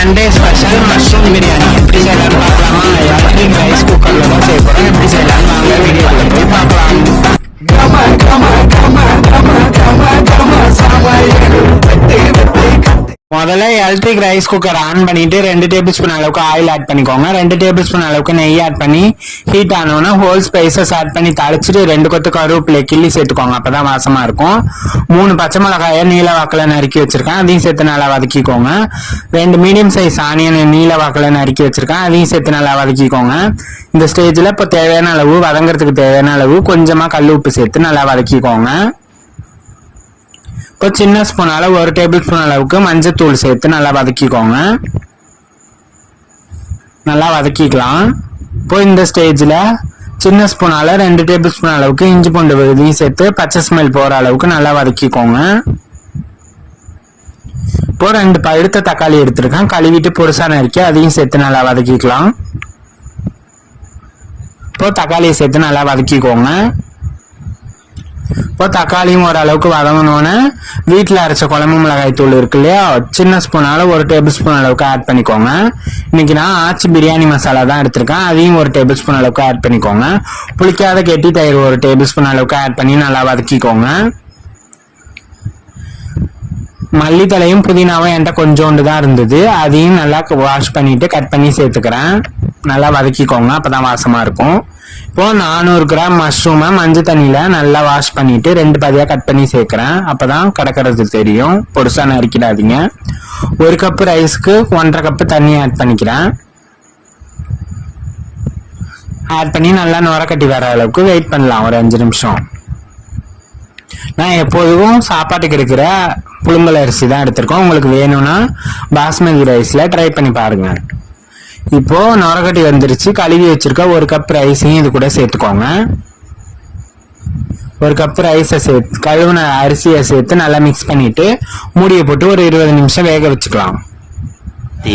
Sunday special mushroom biryani எப்படி செய்யலாம்னு பார்க்கலாமா? எலக்ட்ரிக் ரைஸ் குக்கரில் தான் செய்ய போகிறோம். எப்படி செய்யலாம்னு வாங்க வீடியோக்குள்ள போய் பார்க்கலாம். முதல்ல எலக்ட்ரிக் ரைஸ் குக்கர் ஆன் பண்ணிட்டு 2 டேபிள் ஸ்பூன் அளவுக்கு ஆயில் ஆட் பண்ணிக்கோங்க. 2 டேபிள் ஸ்பூன் அளவுக்கு நெய் ஆட் பண்ணி ஹீட் ஆனோன்னா ஹோல் ஸ்பைசஸ் ஆட் பண்ணி தாளிச்சுட்டு 2 கொத்து கருவேப்பிலை கிள்ளி சேர்த்துக்கோங்க. அப்பதான் வாசமா இருக்கும். 3 பச்சை மிளகாயை நீல வாக்கில் நறுக்கி வச்சிருக்கேன், அதையும் சேர்த்து நல்லா வதக்கிக்கோங்க. 2 மீடியம் சைஸ் ஆனியன் நீல வாக்கில் நறுக்கி வச்சிருக்கேன், அதையும் சேர்த்து நல்லா வதக்கிக்கோங்க. இந்த ஸ்டேஜ்ல இப்போ தேவையான அளவு வதங்குறதுக்கு தேவையான அளவு கொஞ்சமா கல் உப்பு சேர்த்து நல்லா வதக்கிக்கோங்க. இப்போ சின்ன ஸ்பூன் அளவு 1 டேபிள் ஸ்பூன் அளவுக்கு மஞ்சத்தூள் சேர்த்து நல்லா வதக்கிக்கோங்க. நல்லா வதக்கிக்கலாம். இப்போ இந்த ஸ்டேஜ்ல சின்ன ஸ்பூனால 2 டேபிள் ஸ்பூன் அளவுக்கு இஞ்சி பூண்டு விழுதையும் சேர்த்து பச்சை ஸ்மெல் போற அளவுக்கு நல்லா வதக்கிக்கோங்க. இப்போ 2 பழுத்த தக்காளி எடுத்திருக்கேன், கழுவிட்டு பொருசா நறுக்கி அதையும் சேர்த்து நல்லா வதக்கிக்கலாம். இப்போ தக்காளியை சேர்த்து நல்லா வதக்கிக்கோங்க. இப்போ தக்காளியும் ஓரளவுக்கு வதங்கணும்னு வீட்டில் அரைச்ச குழம்பு மிளகாய் தூள் இருக்கு இல்லையா, சின்ன ஸ்பூனால 1 டேபிள் ஸ்பூன் அளவுக்கு ஆட் பண்ணிக்கோங்க. இன்னைக்கு நான் ஆச்சி பிரியாணி மசாலா தான் எடுத்திருக்கேன், அதையும் 1 டேபிள் ஸ்பூன் அளவுக்கு ஆட் பண்ணிக்கோங்க. புளிக்காத கெட்டி தயிர் 1 டேபிள் ஸ்பூன் அளவுக்கு ஆட் பண்ணி நல்லா வதக்கிக்கோங்க. மல்லித்தலையும் புதினாவும் என்கிட்ட கொஞ்சோண்டு தான் இருந்தது, அதையும் நல்லா வாஷ் பண்ணிட்டு கட் பண்ணி சேர்த்துக்கிறேன். நல்லா வதக்கிக்கோங்க, அப்பதான் வாசமா இருக்கும். இப்போ 400 கிராம் மஷ்ரூமை மஞ்சள் தண்ணியில நல்லா வாஷ் பண்ணிட்டு 2 பாதியா கட் பண்ணி சேர்க்கிறேன், அப்பதான் கிடக்கிறது தெரியும். பொருசா நறுக்கிடாதீங்க. 1 கப் ரைஸ்க்கு 1.5 கப் தண்ணி ஆட் பண்ணிக்கிறேன். ஆட் பண்ணி நல்லா நுரக்கட்டி வர அளவுக்கு வெயிட் பண்ணலாம் ஒரு 5 நிமிஷம். நான் எப்போதும் சாப்பாட்டுக்கு இருக்கிற புழுங்கல் அரிசி தான் எடுத்திருக்கோம், உங்களுக்கு வேணும்னா பாஸ்மதி ரைஸ்ல ட்ரை பண்ணி பாருங்க. இப்போ நுரக்கட்டி வந்துருச்சு, கழுவி வச்சிருக்க 1 கப் ரைஸையும் இது கூட சேர்த்துக்கோங்க. 1 கப் ரைஸை சேர்த்து கழுவுன அரிசியை சேர்த்து நல்லா மிக்ஸ் பண்ணிட்டு மூடியை போட்டு ஒரு 20 நிமிஷம் வேக வச்சுக்கலாம்.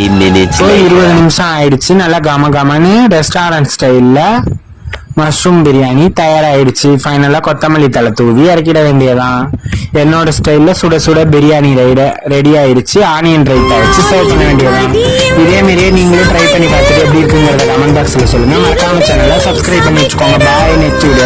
20 நிமிஷம் ஆயிடுச்சு. நல்லா கம கமன்னு ரெஸ்டாரண்ட் ஸ்டைல்ல மஷ்ரூம் பிரியாணி தயாராயிடுச்சு. ஃபைனலா கொத்தமல்லி தலை தூவி இறக்கிட வேண்டியதான். என்னோட ஸ்டைல்ல சுட சுட பிரியாணி ரெடி ஆயிடுச்சு. ஆனியன் ரைத்தா வச்சு சர்வ் பண்ண வேண்டியதான். இதே மாதிரியே நீங்களும் ட்ரை பண்ணி பார்த்துட்டு எப்படி இருக்குங்கிறத கமெண்ட் பாக்ஸ்ல சொல்லுங்க. மறக்காம சேனலை சப்ஸ்கிரைப் பண்ணி வச்சுக்கோங்க. பாய், நெக்ஸ்ட் வீடியோ.